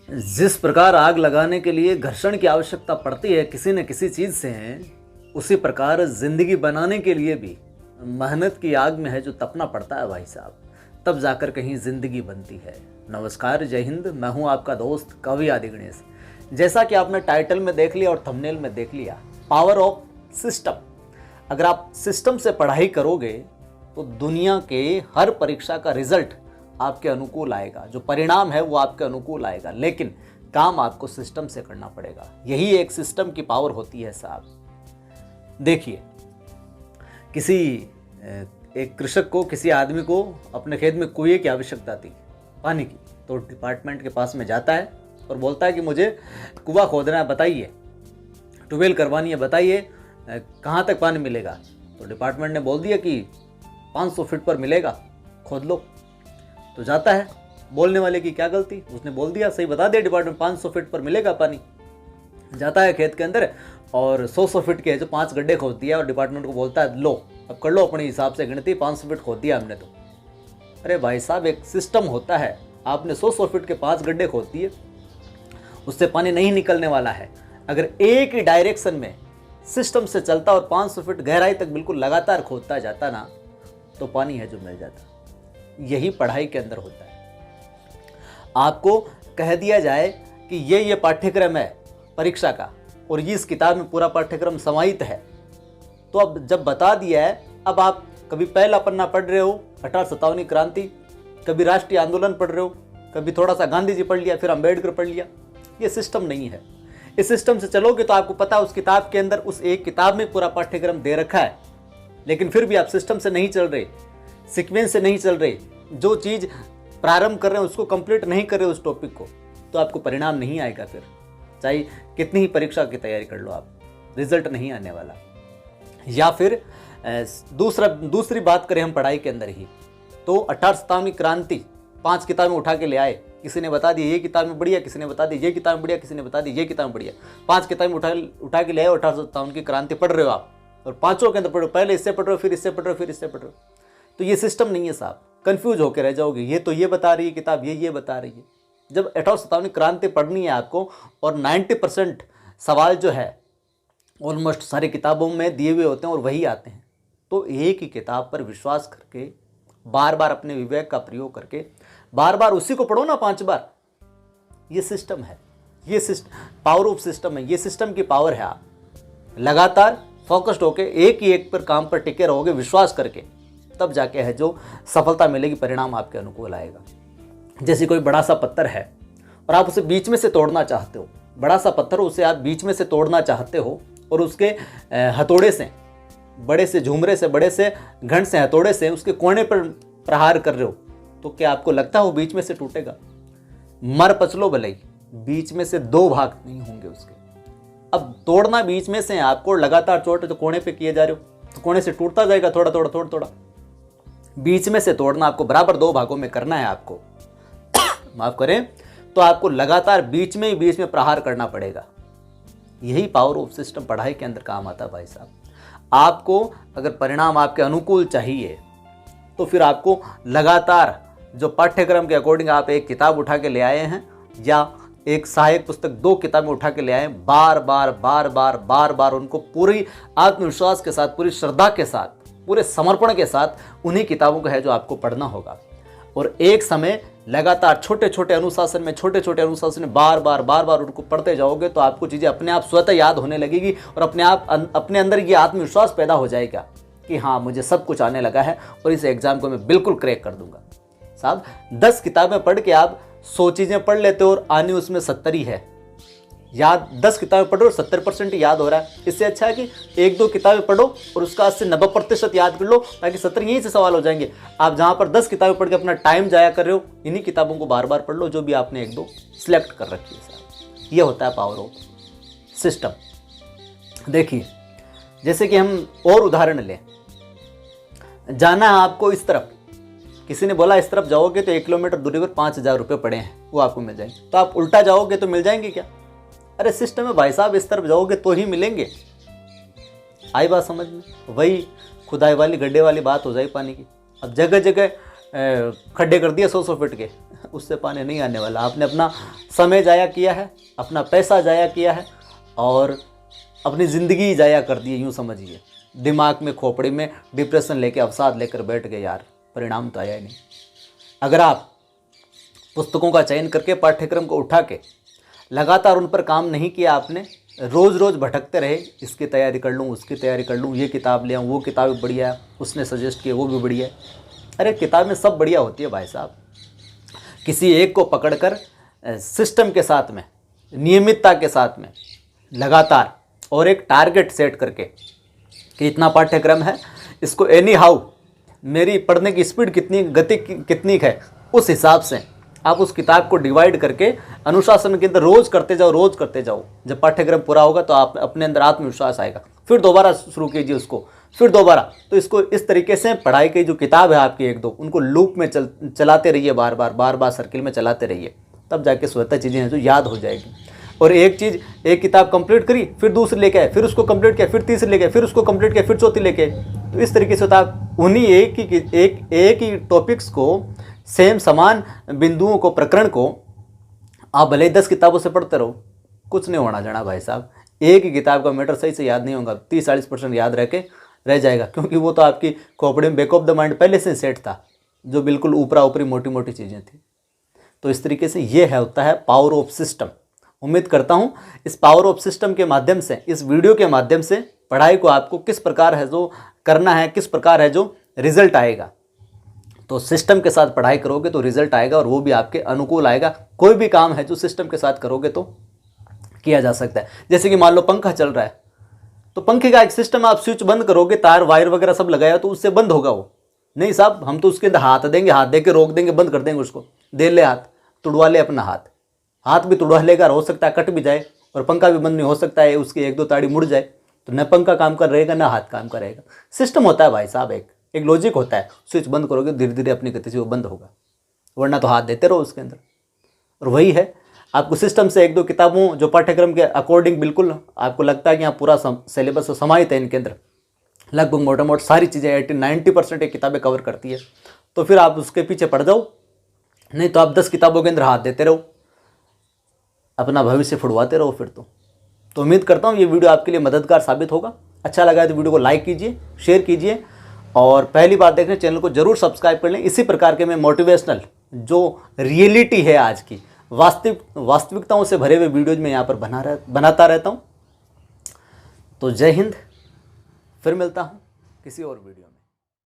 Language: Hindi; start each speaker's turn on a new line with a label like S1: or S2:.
S1: जिस प्रकार आग लगाने के लिए घर्षण की आवश्यकता पड़ती है किसी न किसी चीज़ से, उसी प्रकार जिंदगी बनाने के लिए भी मेहनत की आग में है जो तपना पड़ता है भाई साहब, तब जाकर कहीं जिंदगी बनती है। नमस्कार, जय हिंद। मैं हूं आपका दोस्त कवि आदि गणेश। जैसा कि आपने टाइटल में देख लिया और थंबनेल में देख लिया, पावर ऑफ सिस्टम। अगर आप सिस्टम से पढ़ाई करोगे तो दुनिया के हर परीक्षा का रिजल्ट आपके अनुकूल आएगा, जो परिणाम है वो आपके अनुकूल आएगा, लेकिन काम आपको सिस्टम से करना पड़ेगा। यही एक सिस्टम की पावर होती है साहब। देखिए, किसी एक कृषक को, किसी आदमी को अपने खेत में कुएं की आवश्यकता थी पानी की, तो डिपार्टमेंट के पास में जाता है और बोलता है कि मुझे कुआं खोदना है, बताइए, ट्यूबवेल करवानी है, बताइए कहाँ तक पानी मिलेगा। तो डिपार्टमेंट ने बोल दिया कि 500 फीट पर मिलेगा, खोद लो। तो जाता है, बोलने वाले की क्या गलती, उसने बोल दिया, सही बता दिया डिपार्टमेंट, 500 फीट पर मिलेगा पानी। जाता है खेत के अंदर और 100 फीट के जो 5 गड्ढे खोद दिया और डिपार्टमेंट को बोलता है, लो अब कर लो अपने हिसाब से गिनती, 500 फीट खोद दिया हमने। तो अरे भाई साहब, एक सिस्टम होता है, आपने 100 फीट के 5 गड्ढे खोद दिए, उससे पानी नहीं निकलने वाला है। अगर एक ही डायरेक्शन में सिस्टम से चलता और 500 फीट गहराई तक बिल्कुल लगातार खोदता जाता ना, तो पानी है जो मिल जाता। यही पढ़ाई के अंदर होता है। आपको कह दिया जाए कि ये पाठ्यक्रम है परीक्षा का और ये इस किताब में पूरा पाठ्यक्रम समाहित है, तो अब जब बता दिया है, अब आप कभी पहला पन्ना पढ़ रहे हो 1857 क्रांति, कभी राष्ट्रीय आंदोलन पढ़ रहे हो, कभी थोड़ा सा गांधी जी पढ़ लिया, फिर अंबेडकर पढ़ लिया। ये सिस्टम नहीं है। इस सिस्टम से चलोगे तो आपको पता है उस किताब के अंदर, उस एक किताब में पूरा पाठ्यक्रम दे रखा है, लेकिन फिर भी आप सिस्टम से नहीं चल रहे, सीक्वेंस से नहीं चल रहे, जो चीज़ प्रारंभ कर रहे हैं उसको कंप्लीट नहीं कर रहे उस टॉपिक को, तो आपको परिणाम नहीं आएगा। फिर चाहे कितनी ही परीक्षा की तैयारी कर लो आप, रिजल्ट नहीं आने वाला। या फिर दूसरी बात करें हम पढ़ाई के अंदर ही, तो 1857 क्रांति 5 किताबें उठा के ले आए, किसी ने बता दिया ये किताब में बढ़िया, किसी ने बता दिया ये किताब में बढ़िया, किसी ने बता दिया ये किताब में बढ़िया। 5 किताबें उठा के ले आए, 1857 की क्रांति पढ़ रहे हो आप, और पांचों के अंदर पढ़ो, पहले इससे पढ़ रहे हो, फिर इससे पढ़ रहे हो, फिर इससे पढ़ रहे हो। तो ये सिस्टम नहीं है साहब, कंफ्यूज होकर रह जाओगे। ये तो ये बता रही है किताब, ये बता रही है। जब 1857 क्रांति पढ़नी है आपको और 90% सवाल जो है ऑलमोस्ट सारी किताबों में दिए हुए होते हैं और वही आते हैं, तो एक ही किताब पर विश्वास करके, बार बार अपने विवेक का प्रयोग करके, बार बार उसी को पढ़ो ना 5 बार। ये सिस्टम है, ये पावर ऑफ सिस्टम है, ये सिस्टम की पावर है। आप लगातार फोकस्ड होके एक पर काम पर टिके रहोगे विश्वास करके, तब जाके है जो सफलता मिलेगी, परिणाम आपके अनुकूल आएगा। जैसे कोई बड़ा सा पत्थर है और आप उसे बीच में से तोड़ना चाहते हो, बड़ा सा पत्थर, उसे आप बीच में से तोड़ना चाहते हो और उसके हथौड़े से, बड़े से झुमरे से, बड़े से घंट से, हथौड़े से उसके कोने पर प्रहार कर रहे हो, तो क्या आपको लगता है वो बीच में से टूटेगा? मर पचलो भले ही, बीच में से 2 भाग नहीं होंगे उसके। अब तोड़ना बीच में से, आपको लगातार चोट तो कोने पे किए जा रहे हो, तो कोने से टूटता जाएगा थोड़ा थोड़ा। बीच में से तोड़ना आपको बराबर 2 भागों में करना है आपको माफ करें, तो आपको लगातार बीच में प्रहार करना पड़ेगा। यही पावर ऑफ सिस्टम पढ़ाई के अंदर काम आता है भाई साहब। आपको अगर परिणाम आपके अनुकूल चाहिए तो फिर आपको लगातार जो पाठ्यक्रम के अकॉर्डिंग आप एक किताब उठा के ले आए हैं या एक सहायक पुस्तक 2 किताबें उठा के ले आए, बार बार उनको पूरी आत्मविश्वास के साथ, पूरी श्रद्धा के साथ, पूरे समर्पण के साथ उन्हीं किताबों का है जो आपको पढ़ना होगा। और एक समय लगातार छोटे छोटे अनुशासन में बार बार उनको पढ़ते जाओगे तो आपको चीज़ें अपने आप स्वतः याद होने लगेगी और अपने अंदर ये आत्मविश्वास पैदा हो जाएगा कि हाँ, मुझे सब कुछ आने लगा है और इस एग्जाम को मैं बिल्कुल क्रैक कर दूंगा। साहब, 10 किताबें पढ़ के आप 100 चीज़ें पढ़ लेते हो और आने उसमें 70 ही है याद। 10 किताबें पढ़ो और 70% ही याद हो रहा है। इससे अच्छा है कि 1-2 किताबें पढ़ो और उसका 80-90% याद कर लो, ताकि 70 यहीं से सवाल हो जाएंगे। आप जहाँ पर 10 किताबें पढ़ के अपना टाइम जाया कर रहे हो, इन्हीं किताबों को बार बार पढ़ लो जो भी आपने 1-2 सिलेक्ट कर रखी है साहब। ये होता है पावर ऑफ सिस्टम। देखिए, जैसे कि हम और उदाहरण लें, जाना है आपको इस तरफ, किसी ने बोला इस तरफ जाओगे तो 1 किलोमीटर दूरी पर 5000 रुपये पड़े हैं, वो आपको मिल जाएंगे। तो आप उल्टा जाओगे तो मिल जाएंगे क्या? अरे सिस्टम है भाई साहब, इस तरफ जाओगे तो ही मिलेंगे। आई बात समझ में? वही खुदाई वाली, गड्ढे वाली बात हो जाए पानी की। अब जगह जगह खड्डे कर दिए 100 फीट के, उससे पानी नहीं आने वाला। आपने अपना समय ज़ाया किया है, अपना पैसा ज़ाया किया है और अपनी ज़िंदगी ज़ाया कर दी है, यूँ समझिए। दिमाग में खोपड़ी में डिप्रेशन लेके अवसाद लेकर बैठ गए यार, परिणाम तो आया ही नहीं। अगर आप पुस्तकों का चयन करके पाठ्यक्रम को उठा के लगातार उन पर काम नहीं किया, आपने रोज़ रोज़ भटकते रहे, इसकी तैयारी कर लूँ, उसकी तैयारी कर लूँ, ये किताब ले आऊँ, वो किताब भी बढ़िया है, उसने सजेस्ट किया वो भी बढ़िया है। अरे किताब में सब बढ़िया होती है भाई साहब। किसी एक को पकड़कर सिस्टम के साथ में, नियमितता के साथ में, लगातार और एक टारगेट सेट करके कि इतना पाठ्यक्रम है, इसको एनी हाउ, मेरी पढ़ने की स्पीड कितनी, गति कितनी है, उस हिसाब से आप उस किताब को डिवाइड करके अनुशासन के अंदर रोज़ करते जाओ, रोज़ करते जाओ। जब पाठ्यक्रम पूरा होगा तो आप अपने अंदर आत्मविश्वास आएगा, फिर दोबारा शुरू कीजिए उसको, फिर दोबारा। तो इसको इस तरीके से पढ़ाई की जो किताब है आपकी एक दो, उनको लूप में चलाते रहिए, बार बार सर्किल में चलाते रहिए, तब जाके स्वतः चीज़ें हैं जो याद हो जाएगी। और एक चीज़, एक किताब कंप्लीट करी, फिर दूसरी लेके आए, फिर उसको कंप्लीट किया, फिर तीसरी लेके आए, फिर उसको कंप्लीट किया, फिर चौथी लेके आए। तो इस तरीके से होता है। उन्हीं एक ही टॉपिक्स को, सेम समान बिंदुओं को, प्रकरण को आप भले ही 10 किताबों से पढ़ते रहो, कुछ नहीं होना जाना भाई साहब। एक ही किताब का मैटर सही से याद नहीं होगा, 30-40% याद रह जाएगा, क्योंकि वो तो आपकी खोपड़ी में बैक ऑफ द माइंड पहले से सेट था, जो बिल्कुल ऊपरा ऊपरी मोटी मोटी चीज़ें थी। तो इस तरीके से ये है, होता है पावर ऑफ सिस्टम। उम्मीद करता हूँ इस पावर ऑफ सिस्टम के माध्यम से, इस वीडियो के माध्यम से पढ़ाई को आपको किस प्रकार है जो करना है, किस प्रकार है जो रिजल्ट आएगा। तो सिस्टम के साथ पढ़ाई करोगे तो रिजल्ट आएगा, और वो भी आपके अनुकूल आएगा। कोई भी काम है जो सिस्टम के साथ करोगे तो किया जा सकता है। जैसे कि मान लो पंखा चल रहा है, तो पंखे का एक सिस्टम, आप स्विच बंद करोगे, तार वायर वगैरह सब लगाया तो उससे बंद होगा वो। नहीं साहब, हम तो उसके अंदर हाथ देंगे, हाथ दे के रोक देंगे, बंद कर देंगे उसको। दे ले हाथ, तुड़वा ले अपना हाथ भी तुड़वा लेगा, हो सकता है कट भी जाए, और पंखा भी बंद नहीं हो सकता है, उसकी एक दो ताड़ी मुड़ जाए, तो न पंखा काम कर रहेगा न हाथ काम करेगा। सिस्टम होता है भाई साहब, एक लॉजिक होता है। स्विच बंद करोगे धीरे धीरे अपनी गति से वो बंद होगा, वरना तो हाथ देते रहो उसके अंदर। और वही है, आपको सिस्टम से एक दो किताबों जो पाठ्यक्रम के अकॉर्डिंग बिल्कुल आपको लगता है कि यहाँ पूरा सिलेबस समाहित है इनके अंदर, लगभग मोटा मोटा सारी चीज़ें 80-90% एक किताबें कवर करती है, तो फिर आप उसके पीछे पड़ जाओ। नहीं तो आप 10 किताबों के अंदर हाथ देते रहो, अपना भविष्य फुड़वाते रहो फिर तो उम्मीद करता हूँ ये वीडियो आपके लिए मददगार साबित होगा। अच्छा लगा तो वीडियो को लाइक कीजिए, शेयर कीजिए, और पहली बार देखने चैनल को जरूर सब्सक्राइब कर लें। इसी प्रकार के मैं मोटिवेशनल जो रियलिटी है आज की, वास्तविकताओं से भरे हुए वीडियोज में यहाँ पर बनाता रहता हूँ। तो जय हिंद, फिर मिलता हूँ किसी और वीडियो में।